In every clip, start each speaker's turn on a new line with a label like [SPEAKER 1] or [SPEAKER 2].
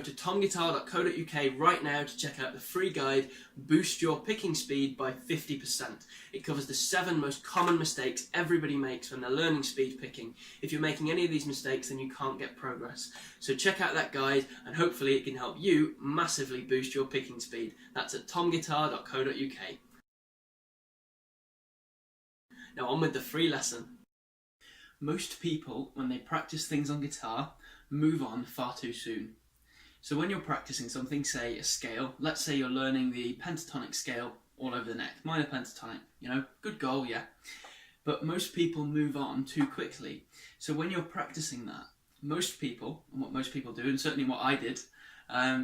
[SPEAKER 1] to tomguitar.co.uk right now to check out the free guide, Boost Your Picking Speed by 50%. It covers the 7 most common mistakes everybody makes when they're learning speed picking. If you're making any of these mistakes, then you can't get progress. So check out that guide and hopefully it can help you massively boost your picking speed. That's at tomguitar.co.uk. Now on with the free lesson. Most people, when they practice things on guitar, move on far too soon. So when you're practicing something, say a scale, let's say you're learning the pentatonic scale all over the neck, minor pentatonic, you know, good goal, yeah. But most people move on too quickly. So when you're practicing that, most people, and what most people do, and certainly what I did,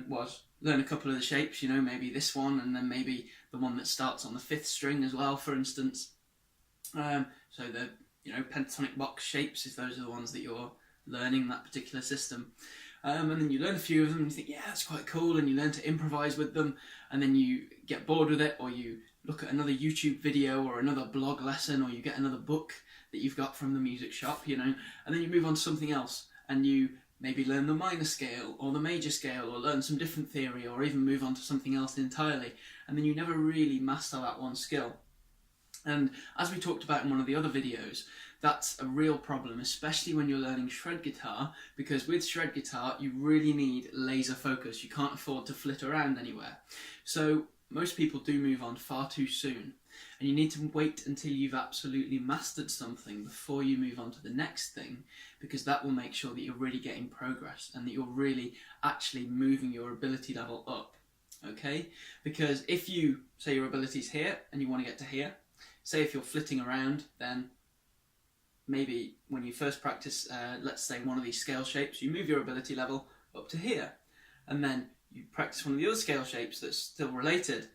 [SPEAKER 1] was learn a couple of the shapes, you know, maybe this one, and then maybe the one that starts on the 5th string as well, for instance. So the, you know, pentatonic box shapes, if those are the ones that you're learning, that particular system. And then you learn a few of them and you think, yeah, that's quite cool, and you learn to improvise with them, and then you get bored with it, or you look at another YouTube video or another blog lesson, or you get another book that you've got from the music shop, you know, and then you move on to something else, and you maybe learn the minor scale or the major scale, or learn some different theory, or even move on to something else entirely, and then you never really master that one skill. And as we talked about in one of the other videos, that's a real problem, especially when you're learning shred guitar, because with shred guitar you really need laser focus. You can't afford to flit around anywhere. So most people do move on far too soon, and you need to wait until you've absolutely mastered something before you move on to the next thing, because that will make sure that you're really getting progress and that you're really actually moving your ability level up. Okay? Because if you say your ability's here and you want to get to here, say if you're flitting around, then maybe when you first practice, let's say one of these scale shapes, you move your ability level up to here, and then you practice one of the other scale shapes that's still related,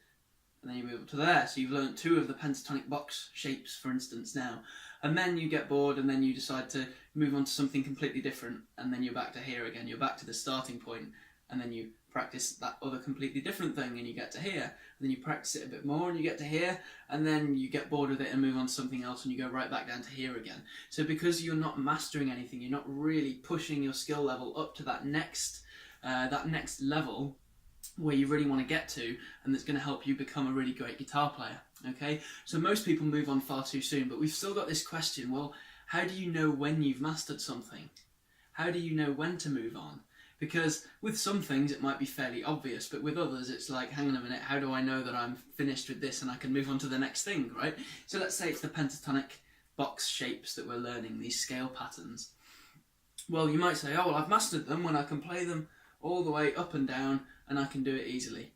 [SPEAKER 1] and then you move up to there. So you've learned 2 of the pentatonic box shapes, for instance, now, and then you get bored, and then you decide to move on to something completely different, and then you're back to here again. You're back to the starting point, and then you practice that other completely different thing, and you get to here, and then you practice it a bit more and you get to here, and then you get bored with it and move on to something else, and you go right back down to here again. So because you're not mastering anything, you're not really pushing your skill level up to that next level where you really want to get to, and that's going to help you become a really great guitar player. Okay, so most people move on far too soon, but we've still got this question, well, how do you know when you've mastered something? How do you know when to move on? Because with some things it might be fairly obvious, but with others it's like, hang on a minute, how do I know that I'm finished with this and I can move on to the next thing, right? So let's say it's the pentatonic box shapes that we're learning, these scale patterns. Well, you might say, oh, well, I've mastered them when I can play them all the way up and down and I can do it easily.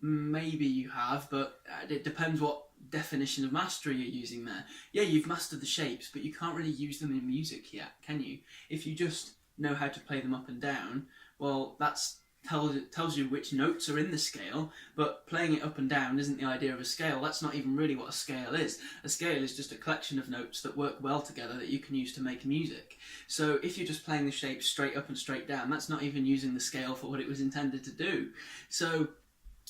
[SPEAKER 1] Maybe you have, but it depends what definition of mastery you're using there. Yeah, you've mastered the shapes, but you can't really use them in music yet, can you? If you just know how to play them up and down, well, that tells you which notes are in the scale, but playing it up and down isn't the idea of a scale. That's not even really what a scale is. A scale is just a collection of notes that work well together that you can use to make music. So if you're just playing the shapes straight up and straight down, that's not even using the scale for what it was intended to do. So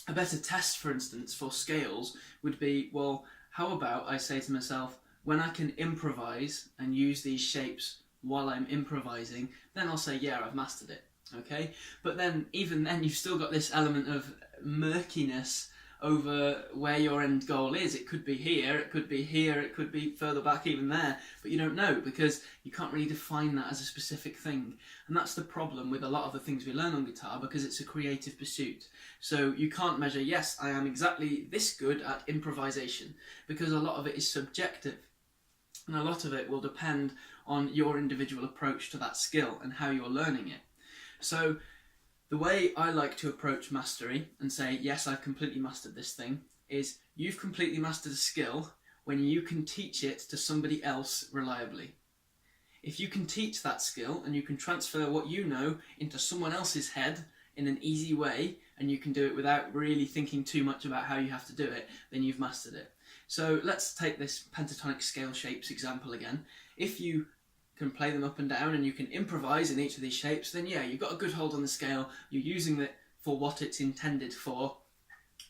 [SPEAKER 1] a better test, for instance, for scales would be, well, how about I say to myself, when I can improvise and use these shapes while I'm improvising, then I'll say, yeah, I've mastered it, okay? But then, even then, you've still got this element of murkiness over where your end goal is. It could be here, it could be here, it could be further back, even there, but you don't know, because you can't really define that as a specific thing. And that's the problem with a lot of the things we learn on guitar, because it's a creative pursuit. So you can't measure, yes, I am exactly this good at improvisation, because a lot of it is subjective. And a lot of it will depend on your individual approach to that skill and how you're learning it. So the way I like to approach mastery and say, yes, I've completely mastered this thing, is you've completely mastered a skill when you can teach it to somebody else reliably. If you can teach that skill and you can transfer what you know into someone else's head in an easy way, and you can do it without really thinking too much about how you have to do it, then you've mastered it. So let's take this pentatonic scale shapes example again. If you can play them up and down and you can improvise in each of these shapes, then yeah, you've got a good hold on the scale, you're using it for what it's intended for,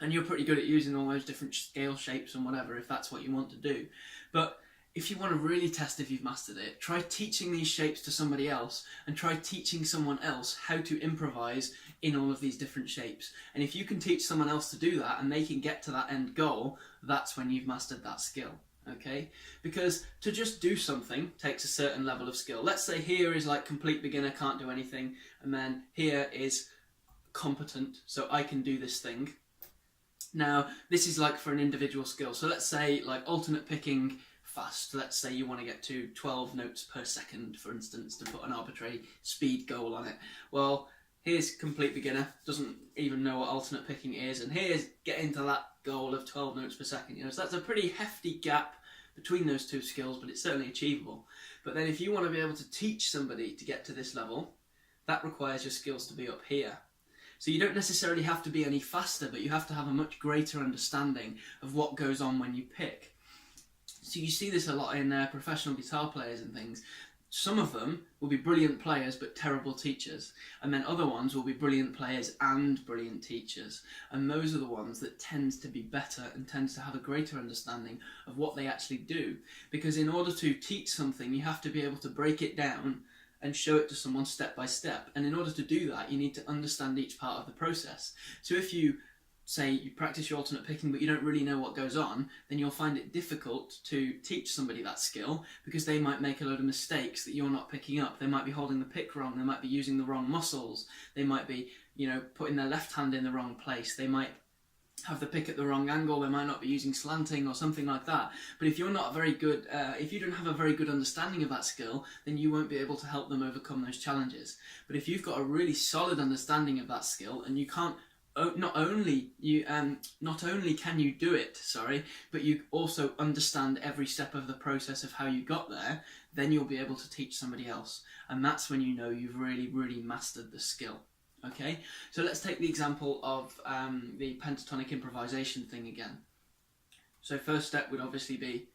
[SPEAKER 1] and you're pretty good at using all those different scale shapes and whatever, if that's what you want to do. But if you want to really test if you've mastered it, try teaching these shapes to somebody else and try teaching someone else how to improvise in all of these different shapes. And if you can teach someone else to do that and they can get to that end goal, that's when you've mastered that skill. Okay? Because to just do something takes a certain level of skill. Let's say here is like complete beginner, can't do anything, and then here is competent, so I can do this thing. Now, this is like for an individual skill. So let's say like alternate picking fast. Let's say you want to get to 12 notes per second, for instance, to put an arbitrary speed goal on it. Well, here's complete beginner, doesn't even know what alternate picking is, and here's getting to that goal of 12 notes per second. So that's a pretty hefty gap between those two skills, but it's certainly achievable. But then if you want to be able to teach somebody to get to this level, that requires your skills to be up here. So you don't necessarily have to be any faster, but you have to have a much greater understanding of what goes on when you pick. So you see this a lot in professional guitar players and things. Some of them will be brilliant players but terrible teachers, and then other ones will be brilliant players and brilliant teachers, and those are the ones that tend to be better and tend to have a greater understanding of what they actually do. Because in order to teach something, you have to be able to break it down and show it to someone step by step, and in order to do that you need to understand each part of the process. So if you say you practice your alternate picking but you don't really know what goes on, then you'll find it difficult to teach somebody that skill, because they might make a load of mistakes that you're not picking up. They might be holding the pick wrong, they might be using the wrong muscles, they might be, putting their left hand in the wrong place, they might have the pick at the wrong angle, they might not be using slanting or something like that. But if you're not very good, if you don't have a very good understanding of that skill, then you won't be able to help them overcome those challenges. But if you've got a really solid understanding of that skill, and you can't not only can you do it, but you also understand every step of the process of how you got there, then you'll be able to teach somebody else. And that's when you know you've really, really mastered the skill. Okay, so let's take the example of the pentatonic improvisation thing again. So first step would obviously be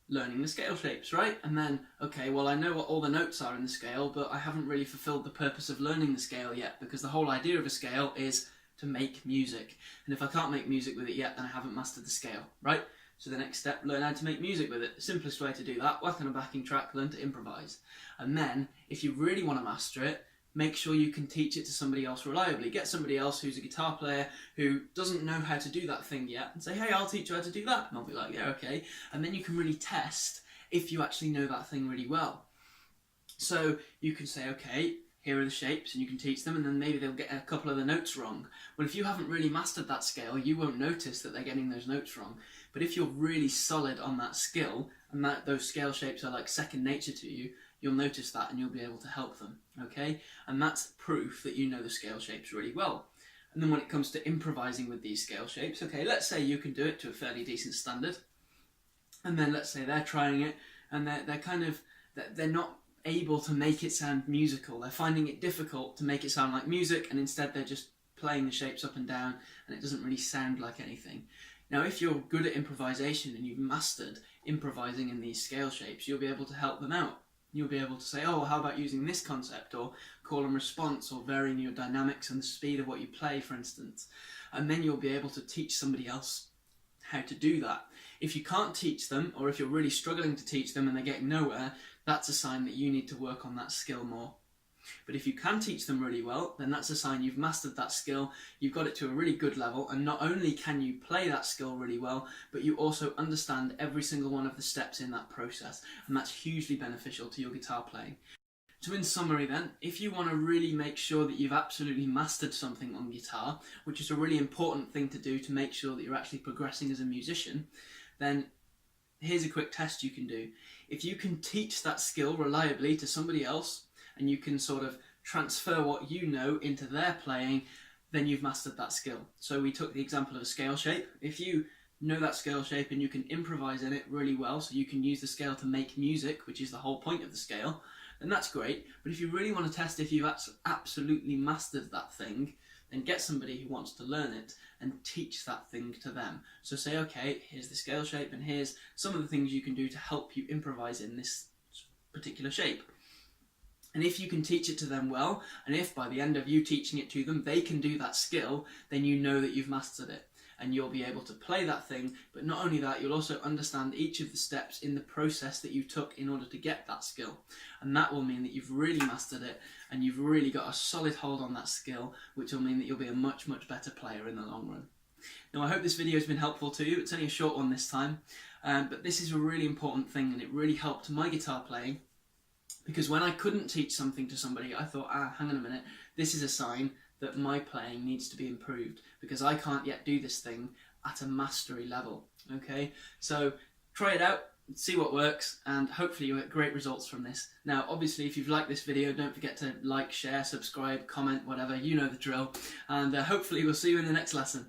[SPEAKER 1] learning the scale shapes, right? And then, okay, well I know what all the notes are in the scale, but I haven't really fulfilled the purpose of learning the scale yet, because the whole idea of a scale is to make music. And if I can't make music with it yet, then I haven't mastered the scale, right? So the next step, learn how to make music with it. The simplest way to do that, work on a backing track, learn to improvise. And then, if you really want to master it, make sure you can teach it to somebody else reliably. Get somebody else who's a guitar player who doesn't know how to do that thing yet, and say, hey, I'll teach you how to do that. And I'll be like, yeah, okay. And then you can really test if you actually know that thing really well. So you can say, okay, here are the shapes, and you can teach them, and then maybe they'll get a couple of the notes wrong. Well, if you haven't really mastered that scale, you won't notice that they're getting those notes wrong. But if you're really solid on that skill, and that those scale shapes are like second nature to you, you'll notice that and you'll be able to help them, okay? And that's proof that you know the scale shapes really well. And then when it comes to improvising with these scale shapes, okay, let's say you can do it to a fairly decent standard, and then let's say they're trying it, and they're not able to make it sound musical. They're finding it difficult to make it sound like music, and instead they're just playing the shapes up and down, and it doesn't really sound like anything. Now, if you're good at improvisation and you've mastered improvising in these scale shapes, you'll be able to help them out. You'll be able to say, oh, how about using this concept, or call and response, or varying your dynamics and the speed of what you play, for instance. And then you'll be able to teach somebody else how to do that. If you can't teach them, or if you're really struggling to teach them and they're getting nowhere, that's a sign that you need to work on that skill more. But if you can teach them really well, then that's a sign you've mastered that skill, you've got it to a really good level, and not only can you play that skill really well, but you also understand every single one of the steps in that process, and that's hugely beneficial to your guitar playing. So in summary then, if you want to really make sure that you've absolutely mastered something on guitar, which is a really important thing to do to make sure that you're actually progressing as a musician, then here's a quick test you can do. If you can teach that skill reliably to somebody else, and you can sort of transfer what you know into their playing, then you've mastered that skill. So we took the example of a scale shape. If you know that scale shape and you can improvise in it really well, so you can use the scale to make music, which is the whole point of the scale, then that's great. But if you really want to test if you've absolutely mastered that thing, then get somebody who wants to learn it and teach that thing to them. So say, okay, here's the scale shape, and here's some of the things you can do to help you improvise in this particular shape. And if you can teach it to them well, and if by the end of you teaching it to them, they can do that skill, then you know that you've mastered it. and you'll be able to play that thing. But not only that, you'll also understand each of the steps in the process that you took in order to get that skill, and that will mean that you've really mastered it and you've really got a solid hold on that skill, which will mean that you'll be a much better player in the long run. Now, I hope this video has been helpful to you. It's only a short one this time, but this is a really important thing, and it really helped my guitar playing, because when I couldn't teach something to somebody, I thought, hang on a minute, this is a sign that my playing needs to be improved, because I can't yet do this thing at a mastery level. Okay, so try it out, see what works, and hopefully you'll get great results from this. Now, obviously, if you've liked this video, don't forget to like, share, subscribe, comment, whatever, you know the drill, and hopefully we'll see you in the next lesson.